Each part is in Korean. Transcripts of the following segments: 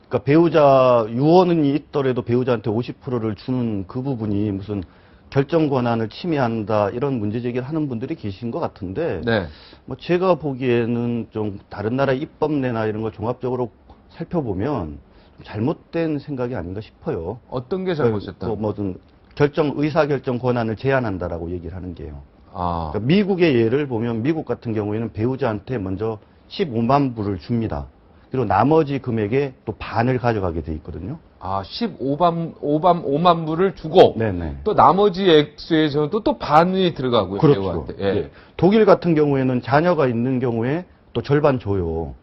그러니까 배우자 유언이 있더라도 배우자한테 50%를 주는 그 부분이 무슨 결정 권한을 침해한다 이런 문제 제기를 하는 분들이 계신 것 같은데 네. 뭐 제가 보기에는 좀 다른 나라 입법례나 이런 걸 종합적으로 살펴보면 잘못된 생각이 아닌가 싶어요. 어떤 게 잘못됐다? 뭐든 의사결정 권한을 제한한다라고 얘기를 하는 게요. 아, 그러니까 미국의 예를 보면 미국 같은 경우에는 배우자한테 먼저 15만 불을 줍니다. 그리고 나머지 금액의 또 반을 가져가게 돼 있거든요. 5만 불을 주고 네네. 또 나머지 액수에서도 또 반이 들어가고요. 그렇죠. 배우한테. 예. 예. 독일 같은 경우에는 자녀가 있는 경우에 또 절반 줘요.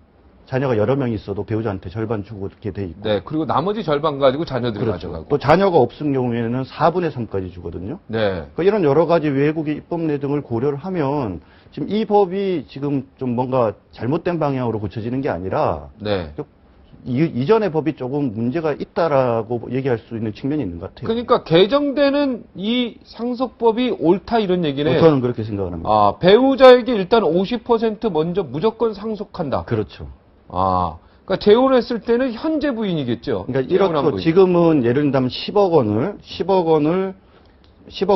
자녀가 여러 명 있어도 배우자한테 절반 주고 이렇게 돼 있고. 네. 그리고 나머지 절반 가지고 자녀들이 그렇죠. 가져가고. 또 자녀가 없은 경우에는 4분의 3까지 주거든요. 네. 그러니까 이런 여러 가지 외국의 입법례 등을 고려를 하면 지금 이 법이 지금 좀 뭔가 잘못된 방향으로 고쳐지는 게 아니라 네. 이전의 법이 조금 문제가 있다라고 얘기할 수 있는 측면이 있는 것 같아요. 그러니까 개정되는 이 상속법이 옳다 이런 얘기네. 저는 그렇게 생각을 합니다. 배우자에게 일단 50% 먼저 무조건 상속한다. 그렇죠. 그러니까 재혼했을 때는 현재 부인이겠죠. 그러니까 재혼한 이렇고 부인. 지금은 예를 들면 10억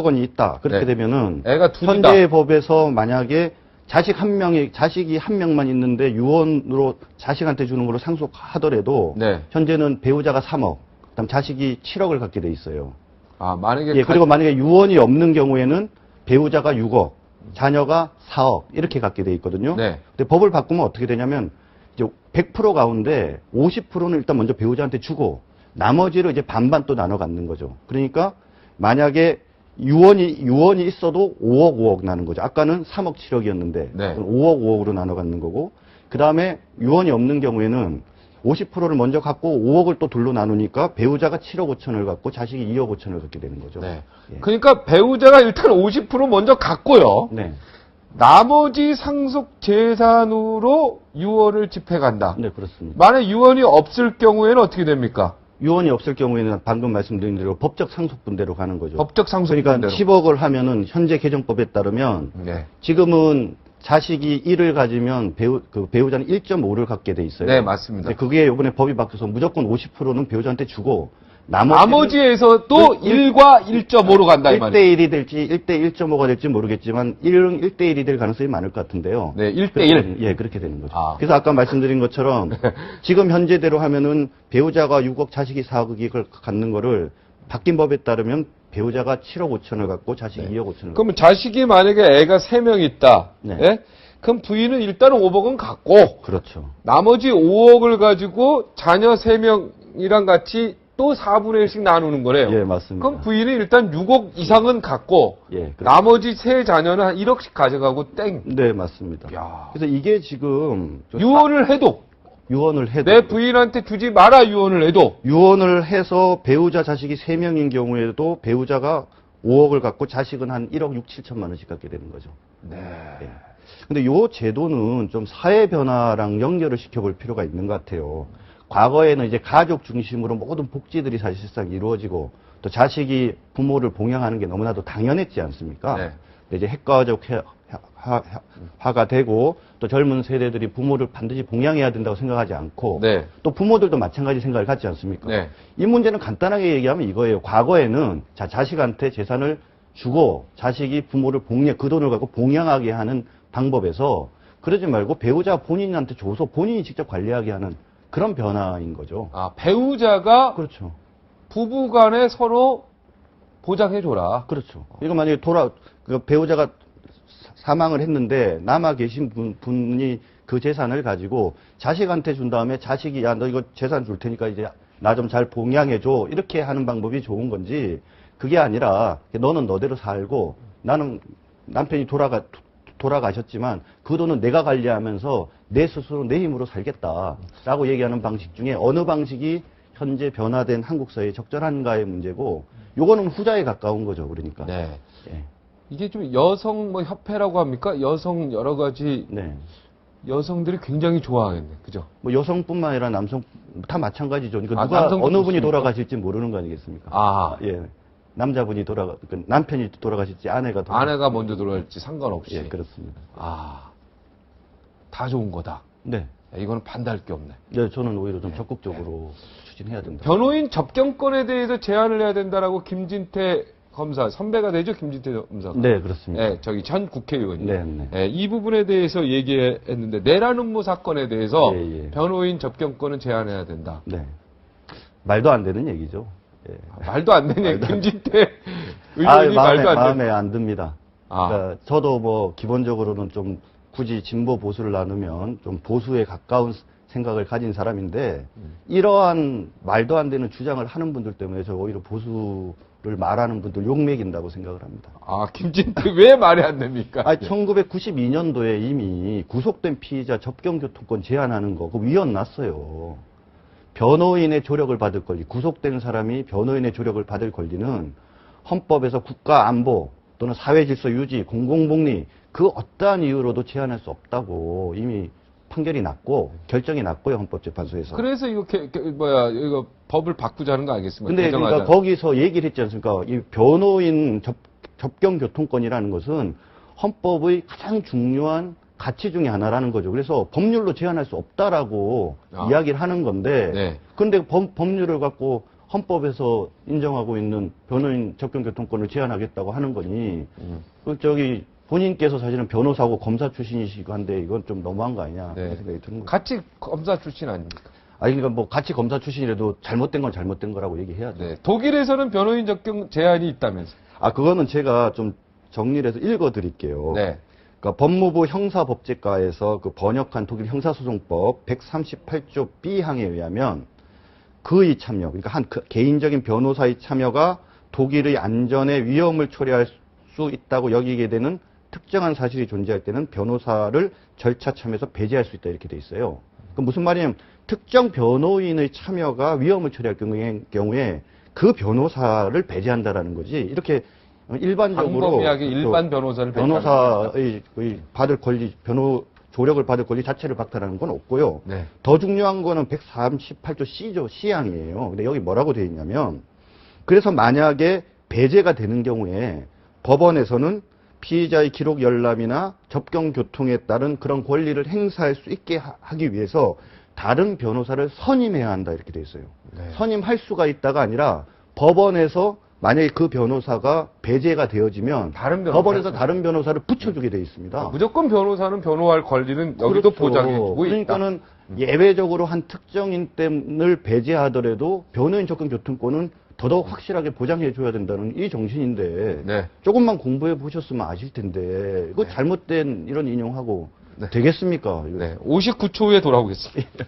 원이 있다. 그렇게 네. 되면은 애가 둘이다. 현재의 법에서 만약에 자식이 한 명만 있는데 유언으로 자식한테 주는 걸로 상속하더라도 네. 현재는 배우자가 3억, 그다음 자식이 7억을 갖게 돼 있어요. 만약에 예, 그리고 만약에 유언이 없는 경우에는 배우자가 6억, 자녀가 4억 이렇게 갖게 돼 있거든요. 네. 근데 법을 바꾸면 어떻게 되냐면 이제 100% 가운데 50%는 일단 먼저 배우자한테 주고 나머지를 이제 반반 또 나눠 갖는 거죠. 그러니까 만약에 유언이 있어도 5억 나는 거죠. 아까는 3억 7억이었는데 네. 5억 5억으로 나눠 갖는 거고 그다음에 유언이 없는 경우에는 50%를 먼저 갖고 5억을 또 둘로 나누니까 배우자가 7억 5천을 갖고 자식이 2억 5천을 갖게 되는 거죠. 네. 예. 그러니까 배우자가 일단 50% 먼저 갖고요. 네. 나머지 상속 재산으로 유언을 집행한다. 네, 그렇습니다. 만약 유언이 없을 경우에는 어떻게 됩니까? 유언이 없을 경우에는 방금 말씀드린 대로 법적 상속분대로 가는 거죠. 법적 상속 그러니까 분대로. 10억을 하면은 현재 개정법에 따르면 네. 지금은 자식이 1을 가지면 배우자는 1.5를 갖게 돼 있어요. 네, 맞습니다. 근데 그게 이번에 법이 바뀌어서 무조건 50%는 배우자한테 주고 나머지에서 또 1과 1.5로 간다 이 말이에요. 1대1이 될지 1대 1.5가 될지 모르겠지만 1대1이 될 가능성이 많을 것 같은데요. 네, 1대1. 예, 그렇게 되는 거죠. 그래서 아까 말씀드린 것처럼 지금 현재대로 하면은 배우자가 6억 자식이 4억을 갖는 거를 바뀐 법에 따르면 배우자가 7억 5천을 갖고 자식이 2억 5천을 그러면 자식이 만약에 애가 3명 있다. 네. 예? 그럼 부인은 일단 5억은 갖고 그렇죠. 나머지 5억을 가지고 자녀 3명이랑 같이 또 4분의 1씩 나누는 거래요. 예, 맞습니다. 그럼 부인은 일단 6억 이상은 갖고 예, 그렇죠. 나머지 세 자녀는 한 1억씩 가져가고 땡. 네, 맞습니다. 야. 그래서 이게 지금 유언을 해도 유언을 해도 내 부인한테 주지 마라 유언을 해도 유언을 해서 배우자 자식이 3명인 경우에도 배우자가 5억을 갖고 자식은 한 1억 6, 7천만 원씩 갖게 되는 거죠. 네. 예. 근데 요 제도는 좀 사회 변화랑 연결을 시켜볼 필요가 있는 것 같아요. 과거에는 이제 가족 중심으로 모든 복지들이 사실상 이루어지고 또 자식이 부모를 봉양하는 게 너무나도 당연했지 않습니까? 네. 근데 이제 핵가족화가 되고 또 젊은 세대들이 부모를 반드시 봉양해야 된다고 생각하지 않고 네. 또 부모들도 마찬가지 생각을 갖지 않습니까? 네. 이 문제는 간단하게 얘기하면 이거예요. 과거에는 자식한테 재산을 주고 자식이 부모를 그 돈을 갖고 봉양하게 하는 방법에서 그러지 말고 배우자 본인한테 줘서 본인이 직접 관리하게 하는 그런 변화인 거죠. 배우자가 그렇죠. 부부 간에 서로 보장해줘라. 그렇죠. 이거 만약에 배우자가 사망을 했는데 남아 계신 분이 그 재산을 가지고 자식한테 준 다음에 자식이 야, 너 이거 재산 줄 테니까 이제 나 좀 잘 봉양해줘. 이렇게 하는 방법이 좋은 건지 그게 아니라 너는 너대로 살고 나는 남편이 돌아가셨지만 그 돈은 내가 관리하면서 내 스스로 내 힘으로 살겠다라고 얘기하는 방식 중에 어느 방식이 현재 변화된 한국 사회에 적절한가의 문제고 요거는 후자에 가까운 거죠. 그러니까. 네. 예. 이게 좀 여성 협회라고 합니까? 여성 여러 가지 네. 여성들이 굉장히 좋아하겠네. 그죠? 뭐 여성뿐만 아니라 남성 다 마찬가지죠. 그러니까 남성도 어느 분이 좋습니까? 돌아가실지 모르는 거 아니겠습니까? 예. 남자분이 남편이 돌아가실지 아내가 먼저 돌아갈지 상관없이. 예, 그렇습니다. 다 좋은 거다. 네. 이거는 반대할 게 없네. 네, 저는 오히려 좀 적극적으로 추진해야 된다. 변호인 접견권에 대해서 제한을 해야 된다라고 김진태 검사, 선배가 되죠, 김진태 검사가. 네, 그렇습니다. 네, 저기 전 국회의원이. 네, 네. 네, 이 부분에 대해서 얘기했는데 내란 음모 사건에 대해서 예, 예. 변호인 접견권은 제한해야 된다. 네. 말도 안 되는 얘기죠. 예. 말도 안 되냐, 김진태 의원이 말도 안 돼. 마음에 안 듭니다. 아. 그러니까 저도 뭐 기본적으로는 좀 굳이 진보 보수를 나누면 좀 보수에 가까운 생각을 가진 사람인데 이러한 말도 안 되는 주장을 하는 분들 때문에 저 오히려 보수를 말하는 분들 욕먹인다고 생각을 합니다. 아, 김진태 왜 말이 안 됩니까? 아, 1992년도에 이미 구속된 피의자 접견교통권 제한하는 거, 그 위헌 났어요. 변호인의 조력을 받을 권리, 구속된 사람이 변호인의 조력을 받을 권리는 헌법에서 국가 안보 또는 사회 질서 유지, 공공복리 그 어떠한 이유로도 제한할 수 없다고 이미 판결이 났고 결정이 났고요, 헌법재판소에서. 그래서 이거 이거 법을 바꾸자는 거 아니겠습니까? 근데 그러니까 개정하자. 거기서 얘기를 했지 않습니까? 이 변호인 접견교통권이라는 것은 헌법의 가장 중요한 가치 중에 하나라는 거죠. 그래서 법률로 제한할 수 없다라고 이야기를 하는 건데, 네. 근데 법률을 갖고 헌법에서 인정하고 있는 변호인 접견교통권을 제한하겠다고 하는 거니, 그 저기 본인께서 사실은 변호사고 검사 출신이시고 한데 이건 좀 너무한 거 아니냐 네. 그런 생각이 드는 거죠. 같이 검사 출신 아닙니까? 아니 그러니까 뭐 같이 검사 출신이라도 잘못된 건 잘못된 거라고 얘기해야죠. 네. 독일에서는 변호인 접견 제한이 있다면서. 아 그거는 제가 좀 정리를 해서 읽어드릴게요. 네. 그러니까 법무부 형사법제과에서 그 번역한 독일 형사소송법 138조 B항에 의하면 그의 참여, 그러니까 한 개인적인 변호사의 참여가 독일의 안전에 위험을 초래할 수 있다고 여기게 되는 특정한 사실이 존재할 때는 변호사를 절차 참여에서 배제할 수 있다 이렇게 돼 있어요. 그 무슨 말이냐면 특정 변호인의 참여가 위험을 초래할 경우에 그 변호사를 배제한다라는 거지. 이렇게 일반적으로 광범위하게 일반 변호사를 변호사의 받을 권리, 조력을 받을 권리 자체를 박탈하는 건 없고요. 네. 더 중요한 거는 138조 C조 C항이에요. 근데 여기 뭐라고 되어 있냐면 그래서 만약에 배제가 되는 경우에 법원에서는 피의자의 기록 열람이나 접견 교통에 따른 그런 권리를 행사할 수 있게 하기 위해서 다른 변호사를 선임해야 한다 이렇게 돼 있어요. 네. 선임할 수가 있다가 아니라 법원에서 만약에 그 변호사가 배제가 되어지면 다른 변호사. 법원에서 다른 변호사를 붙여주게 돼 있습니다. 무조건 변호사는 변호할 권리는 여기도 그렇죠. 보장해주고 있다. 그러니까는 예외적으로 한 특정인 때문을 배제하더라도 변호인 접견 교통권은 더더욱 확실하게 보장해 줘야 된다는 이 정신인데 네. 조금만 공부해 보셨으면 아실 텐데 이거 잘못된 이런 인용하고 네. 되겠습니까? 이거. 네. 59초 후에 돌아오겠습니다.